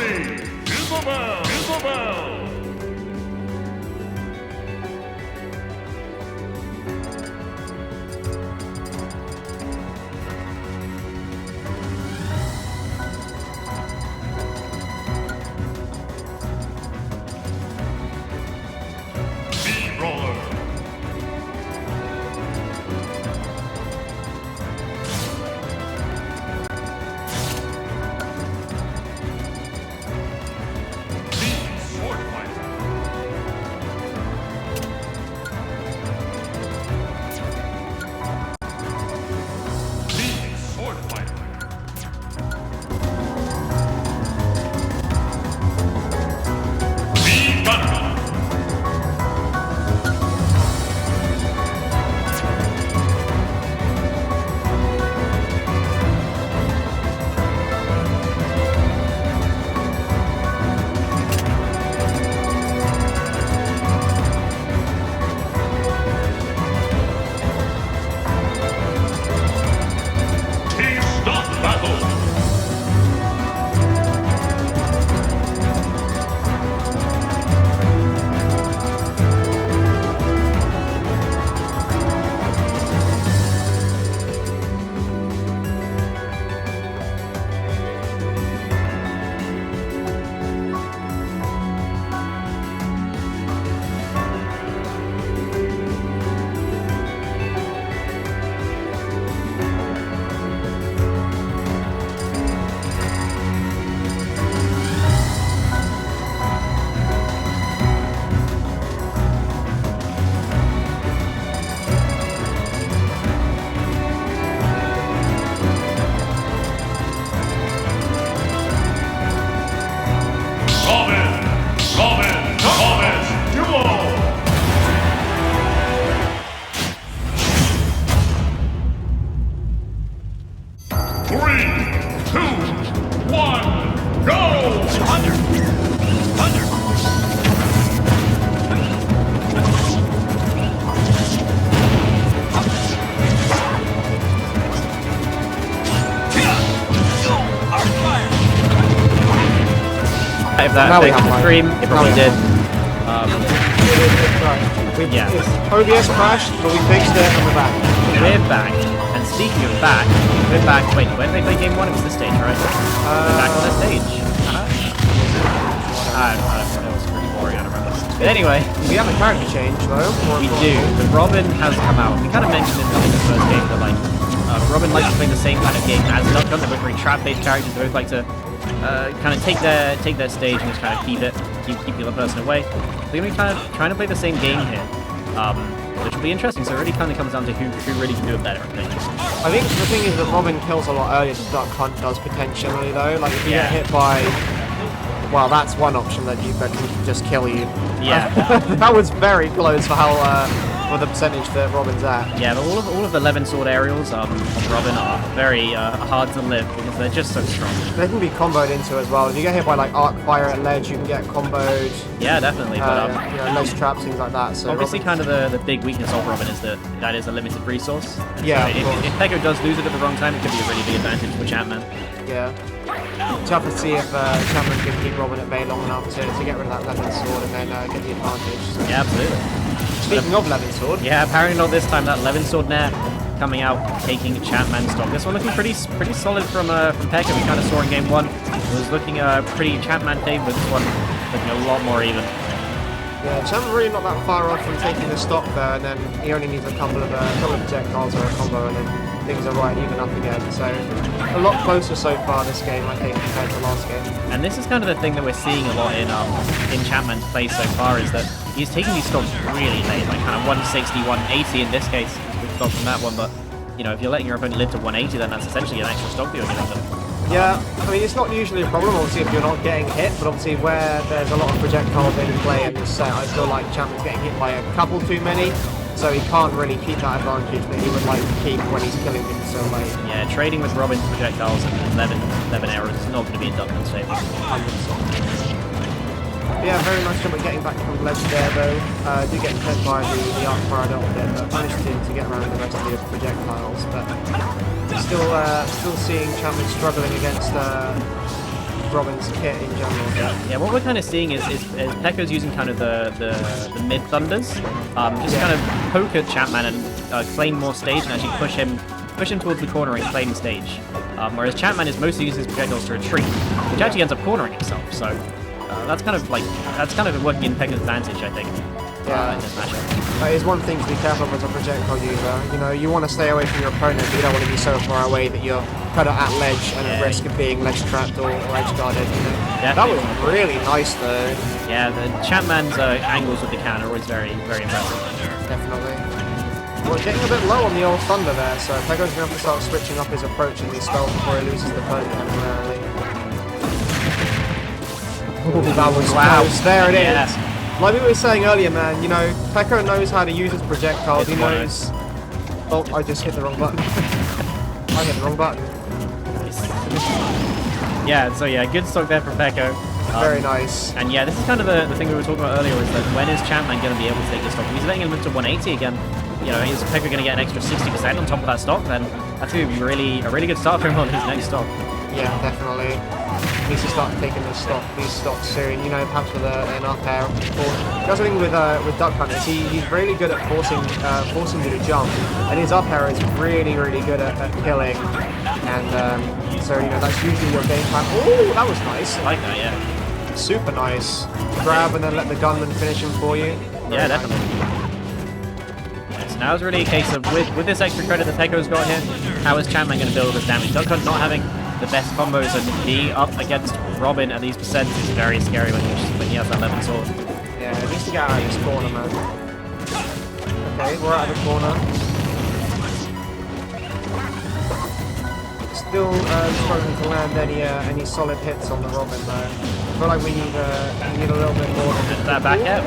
Ready, Isabel! B-roller! If that affected the stream, it probably did. Yeah. OBS crashed, but we fixed it and we're back. We're back. And speaking of back, we're back. Wait, when did they play game 1? It was this stage, right? We're back on this stage. I don't know. It was pretty boring. I don't remember. But anyway, we have a character change though. We do. The Robin has come out. We kind of mentioned in the first game that like Robin likes to play the same kind of game as Nutgun. They're both very trap-based characters. They both like to kind of take their stage and just kind of keep the other person away. They're going to be kind of trying to play the same game here, which will be interesting. So it really kind of comes down to who really can do it better, I think. I think the thing is that Robin kills a lot earlier than Duck Hunt does potentially though. Like if you get hit by, well, that's one option that can just kill you. Yeah. That was very close for how for the percentage that Robin's at. Yeah, but all of the 11 sword aerials of Robin are very hard to live because they're just so strong. They can be comboed into as well. If you get hit by like arc fire at ledge, you can get comboed. Yeah, definitely. But you know, ledge traps, things like that. So obviously, kind of the big weakness of Robin is that is a limited resource. Yeah. So if Peko does lose it at the wrong time, it could be a really big advantage for Champman. Yeah. Tough to see if Champman can keep Robin at bay long enough to get rid of that Levin sword and then get the advantage. So. Yeah, absolutely. Speaking of Levin sword. Yeah, apparently not this time. That Levin sword net coming out, taking Champman stock. This one looking pretty solid from Peko. We kind of saw in game 1. It was looking pretty Champman favored, but this one looking a lot more even. Yeah, Champman really not that far off from taking the stock there, and then he only needs a couple of projectiles or a combo, and then things are right even up again. So a lot closer so far this game, I think, compared to last game. And this is kind of the thing that we're seeing a lot in Champman's play so far, is that he's taking these stocks really late, like kind of 160, 180 in this case. Good stock from that one, but you know, if you're letting your opponent live to 180, then that's essentially an extra stock that you're giving them. Yeah, I mean, it's not usually a problem, obviously, if you're not getting hit, but obviously where there's a lot of projectiles in play in this set, I feel like Champman's getting hit by a couple too many, so he can't really keep that advantage that he would like to keep when he's killing things so late. Yeah, trading with Robin's projectiles and 11 arrows is not going to be a Duckman's favour. 100%. Yeah, very nice job at getting back from the ledge there though. Do get hit by the arc fire a little bit, but managed to get around the rest of the projectiles. But still seeing Champman struggling against Robin's kit in general. Yeah, what we're kind of seeing is Pekko's using kind of the mid thunders, just kind of poke at Champman and claim more stage and actually push him towards the corner and claim the stage. Whereas Champman is mostly using his projectiles to retreat, which actually ends up cornering himself. So that's kind of working in Pekko's advantage, I think. Yeah, in this matchup. that is one thing to be careful of as a projectile user. You know, you want to stay away from your opponent, but you don't want to be so far away that you're kind of at ledge and at risk of being ledge trapped or edge guarded. You know? That was really nice though. Yeah, the Champman's angles with the can are always very, very impressive. Definitely. Well, getting a bit low on the old thunder there, so Pekko's going to have to start switching up his approach in these spells before he loses the point temporarily. That was close. There it is. Like we were saying earlier, man, you know, Pekko knows how to use his projectiles. He knows... Oh, I just hit the wrong button. I hit the wrong button. Yeah, so yeah, good stock there from Pekko. Very nice. And yeah, this is kind of the thing we were talking about earlier, is that when is Champman going to be able to take this stock? If he's letting him live to 180 again, you know, is Pekko going to get an extra 60% on top of that stock? Then that's going to be a really good start for him on his next stock. Yeah, definitely. He needs to start taking these stocks soon, you know, perhaps with an up air. That's the thing with Duck Hunt is he's really good at forcing you to jump, and his up air is really good at killing. And so, you know, that's usually your game plan. Oh, that was nice. I like that, yeah. Super nice. Grab and then let the gunman finish him for you. Yeah, definitely. So now it's really a case of, with this extra credit that Pekko's got here, how is Champman going to build this damage? Duck Hunt not having the best combos and being up against Robin at these percents is very scary when he has that 11 sword. Yeah, he needs to get out of this corner, man. Okay, we're out of the corner. Still struggling to land any solid hits on the Robin though. I feel like we need a little bit more. Is that back out?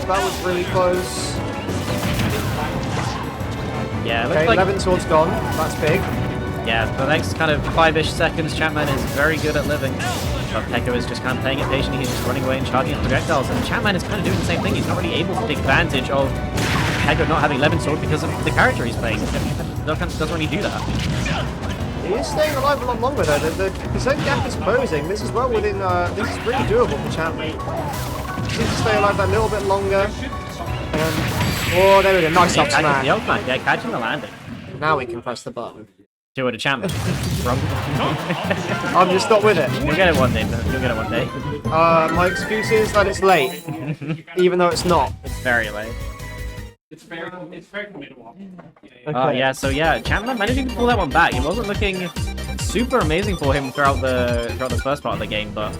That was really close. Yeah, Okay, like 11 swords gone. That's big. Yeah, the next kind of 5-ish seconds, Champman is very good at living. But Pekko is just kind of playing it patiently. He's just running away and charging his projectiles. And Champman is kind of doing the same thing. He's not really able to take advantage of Pekko not having 11 sword because of the character he's playing. Doesn't really do that. He is staying alive a lot longer though. The percent gap is closing. This is well within. This is really doable for Champman. Just needs to stay alive that little bit longer. Oh, there we go. Nice up smash. The Ultimate, yeah, catching the landing. Now we can press the button. Do it to Champman. I'm just not with it. You'll get it one day. You'll get it one day. My excuse is that it's late, even though it's not. It's very late. It's fair committable. Yeah, so yeah, Champman managing to pull that one back. It wasn't looking super amazing for him throughout the first part of the game, but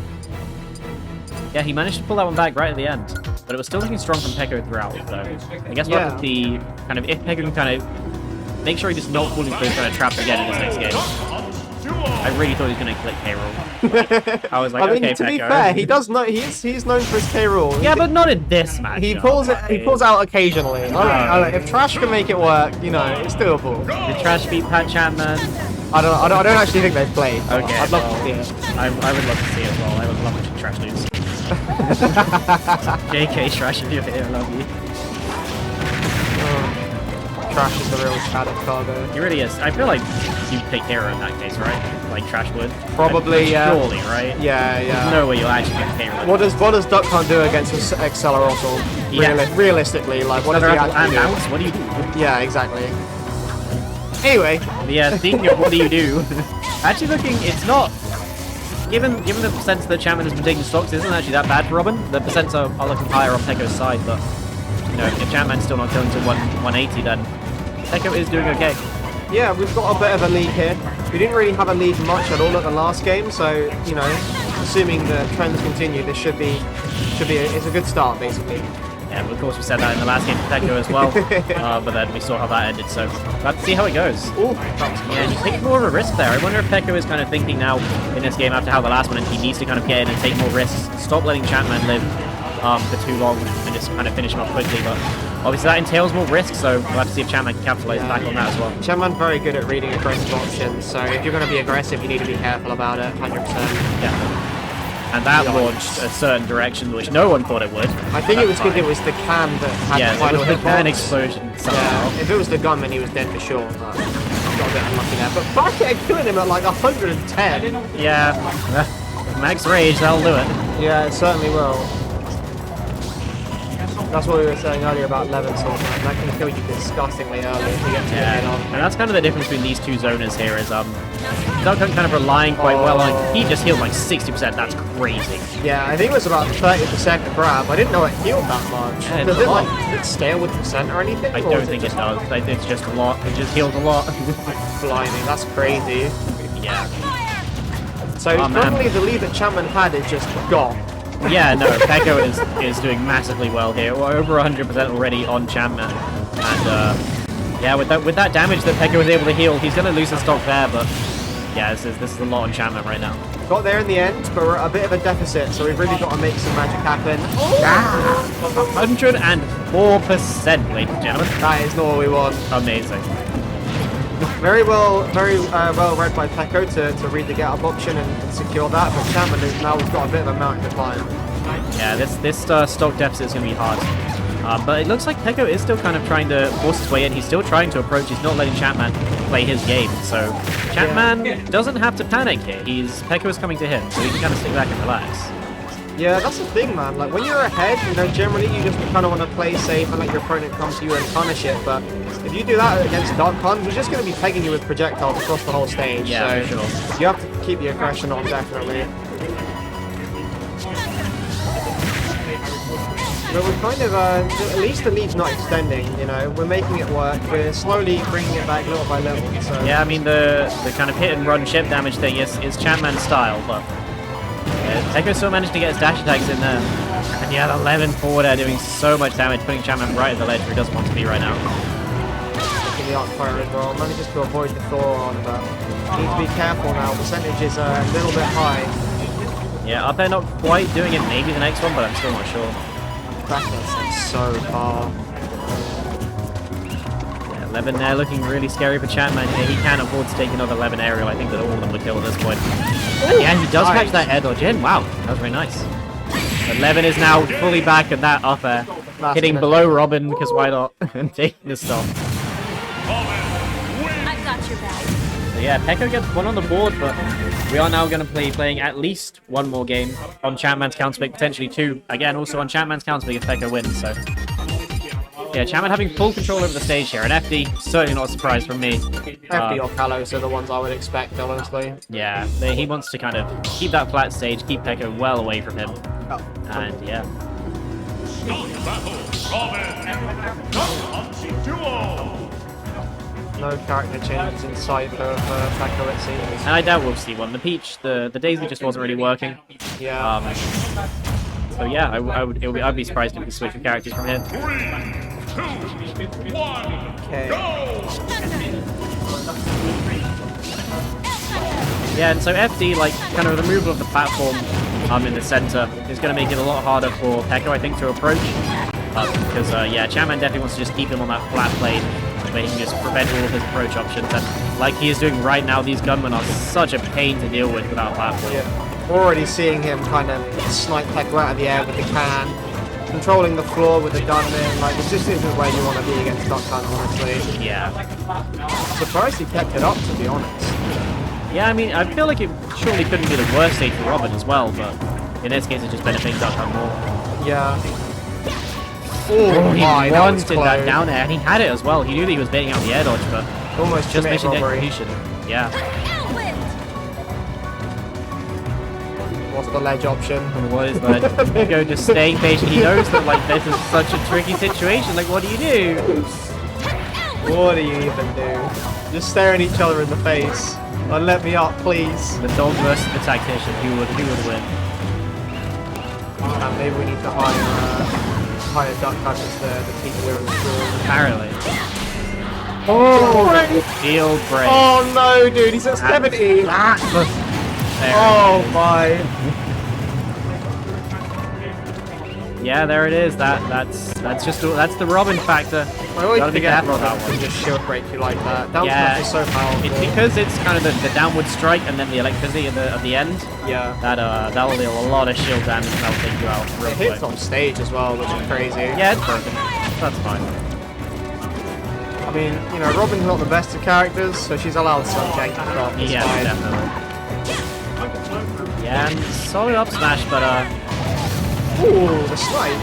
yeah, he managed to pull that one back right at the end. But it was still looking strong from Pekko throughout, so I guess we'll have to see kind of if Pekko can kind of make sure he does not fall into this kind of trap again in this next game. I really thought he was going to click K-roll. I was like, I mean, okay, to Pekko. be fair, he does know he's known for his K-roll. Yeah, but not in this match. He pulls out occasionally. If Trash can make it work, you know, it's doable. Did Trash beat Pat Champman? I don't actually think they've played. Okay, I'd love to see it. I would love to see it as well. I would love watching Trash lose. JK Trash, if you're here, I love you. Trash is the real Chad of Kargo. He really is. I feel like you'd pick Hero in that case, right? Like Trash would. Probably, yeah. Surely, right? Yeah. There's no way you'll actually pick Hero. What does Duck Hunt do against Accelerotl? Yeah. Realistically, like what does he actually do? Bounce? What do you do? Yeah, exactly. Anyway. Yeah, speaking of what do you do? Actually looking, it's not... Given the percents that Champman has been taking stocks, it isn't actually that bad for Robin. The percents are looking higher on Pekko's side, but you know, if Champman's still not going to 180, then Pekko is doing okay. Yeah, we've got a bit of a lead here. We didn't really have a lead much at all at the last game, so you know, assuming the trends continue, this should be it's a good start basically. Yeah, but of course we said that in the last game for Pekko as well, but then we saw how that ended, so we'll have to see how it goes. Ooh, that was close. Yeah, he's taking more of a risk there. I wonder if Pekko is kind of thinking now in this game after how the last one, and he needs to kind of get in and take more risks, stop letting Champman live for too long, and just kind of finish him off quickly, but obviously that entails more risk, so we'll have to see if Champman can capitalize back on that as well. Champman's very good at reading aggressive options, so if you're going to be aggressive, you need to be careful about it, 100%. Yeah. And that launched a certain direction which no one thought it would. I think it was because it was the can that had the final hit. Yeah, it was the can hitbox. explosion somehow. Yeah, if it was the gunman, he was dead for sure. But got a bit unlucky there. But Barket killing him at like 110. Yeah. Max Rage, that'll do it. Yeah, it certainly will. That's what we were saying earlier about Levin Sword, man. That can kill you disgustingly early if you get to get on. And that's kind of the difference between these two zoners here is Duck Hunt kind of relying quite well on he just healed like 60%, that's crazy. Yeah, I think it was about 30% to grab. I didn't know it healed that much. Yeah, Does it scale with percent or anything? I don't think it does. Like, it's just a lot. It just heals a lot. Blimey, that's crazy. Yeah. So normally the lead that Champman had is just gone. Yeah, no, Peko is doing massively well here. We're over 100% already on Champman. And yeah, with that damage that Peko was able to heal, he's gonna lose the stock there, but yeah, this is a lot on Champman right now. Got there in the end, but we're at a bit of a deficit, so we've really got to make some magic happen. 104%, ladies and gentlemen. That is not what we want. Amazing. Very well read by Peko to read the get up option and secure that, but Champman is now got a bit of a mountain to climb. Yeah, this stock deficit is going to be hard. But it looks like Peko is still kind of trying to force his way in. He's still trying to approach. He's not letting Champman play his game. So Champman doesn't have to panic here. Peko is coming to him, so he can kind of sit back and relax. Yeah, that's the thing, man. Like, when you're ahead, you know, generally you just kind of want to play safe and let your opponent come to you and punish it. But if you do that against Duck Hunt, he's just going to be pegging you with projectiles across the whole stage. Yeah, so for sure. You have to keep the aggression on, definitely. But we're kind of, at least the lead's not extending, you know. We're making it work. We're slowly bringing it back little by little. So. Yeah, I mean, the kind of hit and run chip damage thing is Champman's style, but Peko still managed to get his dash attacks in there. And yeah, the 11 forward air doing so much damage, putting Champman right at the ledge where he doesn't want to be right now. Taking the arc fire as well. Manages to avoid the Thoron, but need to be careful now. Percentage is a little bit high. Yeah, up there not quite doing it, maybe the next one, but I'm still not sure. That's so far. Yeah, 11 there looking really scary for Champman here. He can't afford to take another 11 aerial. I think that all of them would kill at this point. And yeah, he does catch that air dodge in. Wow, that was very nice. 11 is now fully back at that up air. Hitting below Robin, because why not? And taking the stop. I've got your back. So yeah, Peko gets one on the board, but we are now going to be playing at least one more game on Champman's counterpick, potentially two. Again, also on Champman's counterpick if Peko wins, so... Yeah, Champman having full control over the stage here, and FD, certainly not a surprise from me. FD or Kalos are the ones I would expect, honestly. Yeah, he wants to kind of keep that flat stage, keep Peko well away from him. Oh. And yeah. No character changes in sight for Peko, it seems. And I doubt we'll see one. The Peach, the Daisy just wasn't really working. Yeah. So yeah, I'd be surprised if we switch the characters from here. 3, 2, 1, Okay. go! Yeah, and so FD, like, kind of the removal of the platform in the center is going to make it a lot harder for Peko, I think, to approach. Because, yeah, Champman definitely wants to just keep him on that flat plane where he can just prevent all of his approach options. And like he is doing right now, these gunmen are such a pain to deal with without platform. Yeah. Already seeing him kind of snipe Peko out of the air with the can, controlling the floor with the gunman. Like, this just isn't where you want to be against Duck Hunt, honestly. Yeah. Surprised he kept it up, to be honest. Yeah, I mean, I feel like it surely couldn't be the worst stage for Robin as well, but in this case, it just benefiting Duck Hunt more. Yeah. Oh, he my, that was wanted that close. down air, and he had it as well. He knew that he was baiting out the air dodge, but Almost just committed mission robbery. execution. Yeah. What's the ledge option? And what is that? Peko just staying patient. He knows that, like, this is such a tricky situation. Like, what do you do? What do you even do? Just staring each other in the face. And let me up, please. The dog versus the tactician. Who would win? And maybe we need to hire Duck Hunt as the people we're in the school. Apparently. Oh! Field break. Oh no, dude, he's at 70! There Oh my! Yeah, there it is. That's the Robin factor. I always Gotta be forget careful with that Robin one. can just shield break you like that. Down Yeah, smash is so powerful. It's because it's kind of the downward strike and then the electricity at the end. Yeah. That'll deal a lot of shield damage and that'll take you out real It hits quick. on stage as well, which is crazy. Yeah, it's broken. That's fine. I mean, you know, Robin's not the best of characters, so she's allowed some janky stuff. It's Yeah, fine. definitely. Yeah, and solid up smash, but Ooh, the snipe.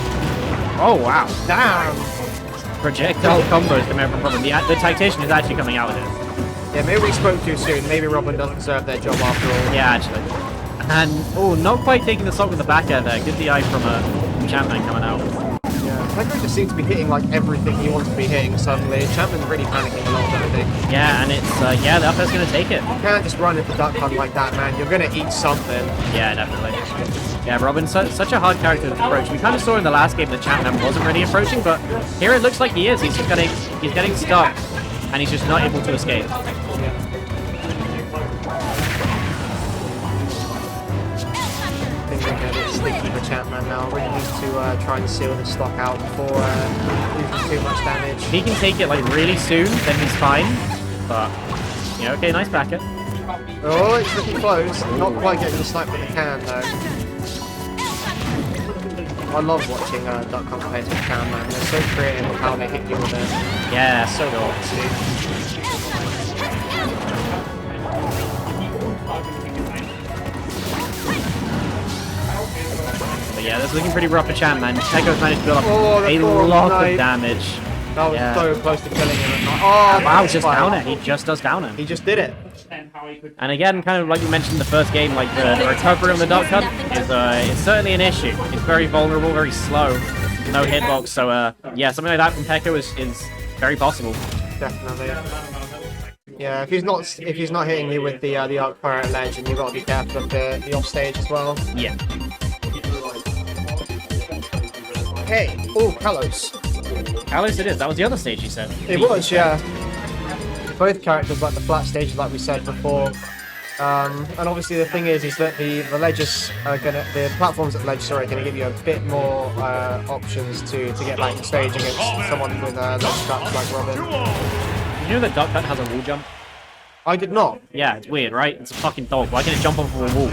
oh wow. Damn. Projectile combos coming out from Robin. The tactician is actually coming out with it. Yeah, maybe we spoke too soon. Maybe Robin doesn't deserve their job after all. Yeah, actually. And oh, not quite taking the stock with the back air there. Good DI from Champman coming out. Yeah, Peko just seems to be hitting like everything he wants to be hitting suddenly. Champman's really panicking a little bit, I think. Yeah, and it's yeah, the up air's gonna take it. You can't just run into duck hunt like that, man. You're gonna eat something. Yeah, definitely. Yeah, Robin's such a hard character to approach. We kind of saw in the last game that Champman wasn't really approaching, but here it looks like he is. He's getting stuck, and he's just not able to escape. I think we're getting sticky for Champman now. Really needs to try and seal this stock out before using too much damage. If he can take it like really soon, then he's fine. But yeah, okay, nice backer. Oh, it's looking close. Not quite getting the snipe with the can though. I love watching duck hunt players with can, man. They're so creative with how they hit you with it. Yeah, So cool. cool to see. But yeah, that's looking pretty rough for Champman. Peko's managed to build up Oh, a the lot knife. of damage. That was Yeah. so close to killing him. Oh, Wow, that's just fine. down it. He just does down him. He just did it. And again, kind of like we mentioned in the first game, like the recovery on the duck hunt is it's certainly an issue. It's very vulnerable, very slow, no hitbox. So yeah, something like that from Peko is very possible. Definitely. Yeah, if he's not hitting you with the arc fire at ledge, and you've got to be careful of the off stage as well. Yeah. Hey, oh, Kalos. Kalos it is. That was the other stage you said. It was, yeah. Both characters like the flat stages, like we said before. And obviously the thing is that the ledges are the platforms at ledge are gonna give you a bit more options to get back to stage against someone with ledge traps like Robin. You know that duck hunt has a wall jump? I did not. Yeah, it's weird, right? It's a fucking dog. Why can't it jump off of a wall?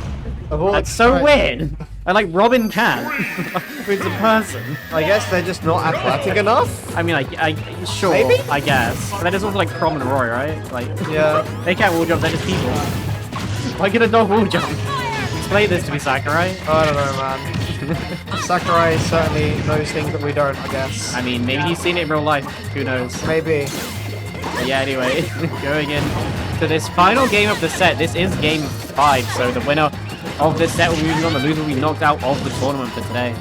Of all That's so right. weird. And like Robin can. It's a person. I guess they're just not athletic enough. I mean, sure, Maybe? I guess. But that is also like Prom and Roy, right? Like, Yeah. they can't wall jump, they're just people. Why can a dog wall jump? Explain this to me, Sakurai. I don't know, man. Sakurai certainly knows things that we don't, I guess. I mean, maybe he's seen it in real life. Who knows? Maybe. But yeah, anyway, going in to this final game of the set. This is game 5, so the winner of this set will be moving on. The loser will be knocked out of the tournament for today.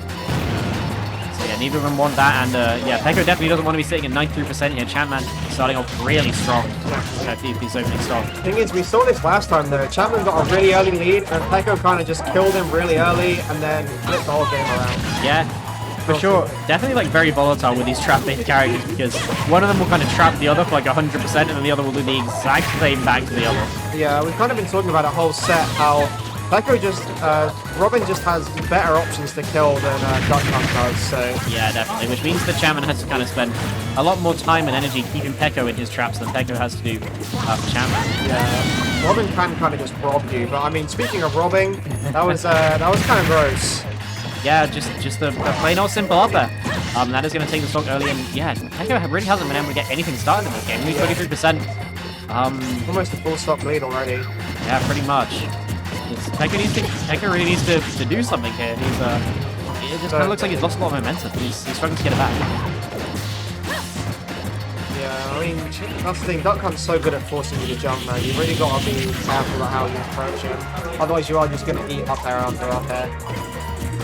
So yeah, neither of them want that, and yeah, Peko definitely doesn't want to be sitting at 93% here. Champman starting off really strong. These opening stock. Thing is, we saw this last time though. Chapman got a really early lead, and Peko kind of just killed him really early, and then flipped the whole game around. Yeah, for sure. Definitely like very volatile with these trap-based characters, because one of them will kind of trap the other for like 100%, and then the other will do the exact same back to the other. Yeah, we've kind of been talking about a whole set how Peko Robin just has better options to kill than Duck Hunt does, so... Yeah, definitely, which means that Champman has to kind of spend a lot more time and energy keeping Peko in his traps than Peko has to do for Champman. Yeah, Robin can kind of just rob you, but I mean, speaking of robbing, that was kind of gross. Yeah, just the plain old simple up there. That is going to take the stock early, and yeah, Peko really hasn't been able to get anything started in this game. Only 23%. Almost a full stock lead already. Yeah, pretty much. Peko really needs to do something here. It just kind of looks like he's lost a lot of momentum. He's struggling to get it back. Yeah, I mean, that's the thing. Duck Hunt's so good at forcing you to jump, man. You really got to be careful about how you approach him. Otherwise, you are just going to eat up air after up air.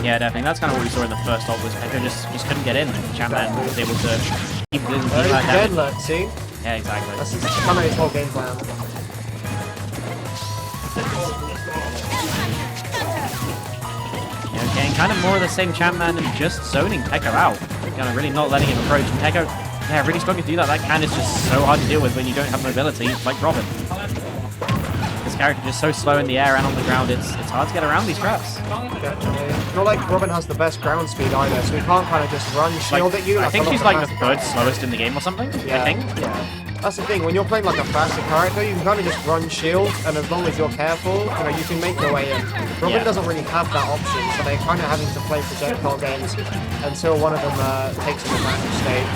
Yeah, definitely. That's kind of what we saw in the first ult, was Peko just couldn't get in. Champman was able to keep that Again, down. look, see? Yeah, exactly. That's kind of his whole game plan. Yeah, getting kind of more of the same Champman and just zoning Peko out. Kind of really not letting him approach. And Peko, yeah, really struggling to do that. That can is just so hard to deal with when you don't have mobility, like Robin. This character just so slow in the air and on the ground, it's hard to get around these traps. Definitely. It's not like Robin has the best ground speed either, so he can't kind of just run shield at you. I think a lot she's of like the fast third characters. slowest in the game or something, Yeah, I think. yeah. That's the thing, when you're playing like a faster character, you can kind of just run shield, and as long as you're careful, you can make your way in. Robin Yeah. doesn't really have that option, so they're kind of having to play projectile games until one of them takes an advantage state.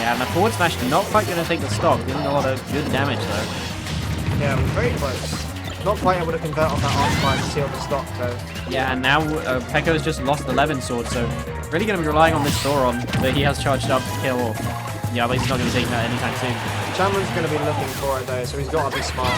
Yeah, and the forward smash not quite going to take the stock. Doing a lot of good damage though. Yeah, it was very close. Not quite able to convert on that arc fire to seal the stock though. Yeah, and now Pekko's just lost 11 swords, so really going to be relying on this Thoron that he has charged up to kill. Yeah, but he's not going to be taking that anytime soon. Champman's going to be looking for it though, so he's got to be smart.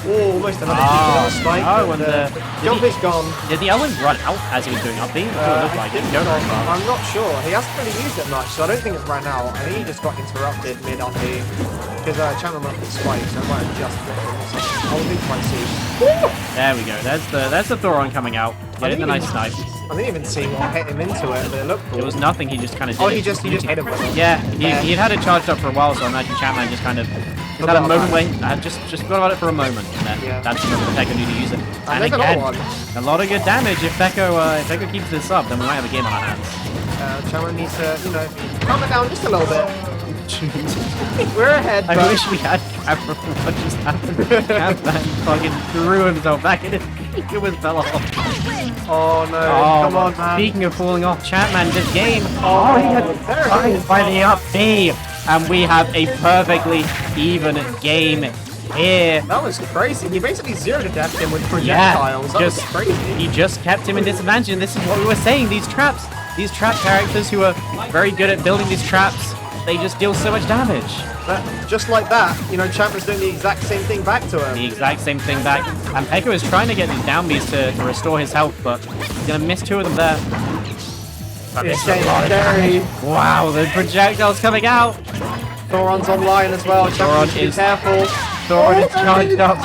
Oh, almost another spike. Oh, and the jump is gone. Did the Elwyn run out as he was doing up B? It looked like it. Go very far. I'm not sure. He hasn't really used it much, so I don't think it's ran out. I think he just got interrupted mid up B. Because Champman went with spike, so I might have just flipped him. I'll be quite see. There we go. There's the Thoron coming out. Getting the nice snipe. I didn't even see what hit him into it, but it looked cool. It was nothing. He just kind of did. Oh, he just hit him with it. Yeah, he had it charged up for a while, so I imagine Champman just kind of had a moment where just forgot about it for a moment, and then that's when Pekko knew to use it. And again, a lot of good damage. If Pekko keeps this up, then we might have a game on our hands. Champman needs to, calm it down just a little bit. We're ahead, I wish we had camera for what just happened. Champman fucking threw himself back in it. It was fell off. Oh no, come on, man. Speaking of falling off, Champman this game. Oh, he had fired by the up B. And we have a perfectly even game here. That was crazy. He basically zeroed to death him with projectiles. That was crazy. He just kept him in disadvantage, and this is what we were saying. These trap characters who are very good at building these traps, they just deal so much damage. But just like that, Champman's doing the exact same thing back to him. The exact same thing back. And Pekko is trying to get these down Bs to restore his health, but he's going to miss 2 of them there. It's scary. Wow, the projectile's coming out. Thoron's online as well. Thoron is careful. Thoron is charged up.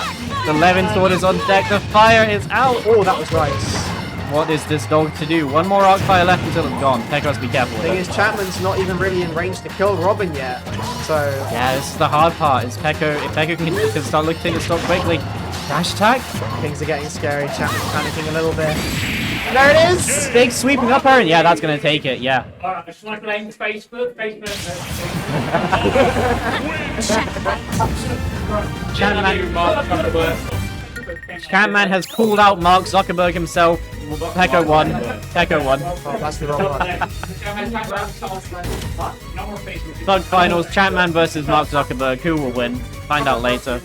The 11 sword is on deck. The fire is out. Oh, that was nice. What is this dog to do? One more arc fire left until it's gone. Pekko has to be careful with The thing it. is, Champman's not even really in range to kill Robin yet. So yeah, this is the hard part. Is Pekko? If Pekko can start looking at stock quickly, dash attack. Things are getting scary. Champman's panicking a little bit. There it is! Big sweeping up her, and yeah, that's gonna take it. Yeah. Alright, I just want to blame Facebook. Champman has called out Mark Zuckerberg himself. Pekko won. Pekko won. Oh, that's the wrong one. Thug finals, Champman versus Mark Zuckerberg. Who will win? Find out later.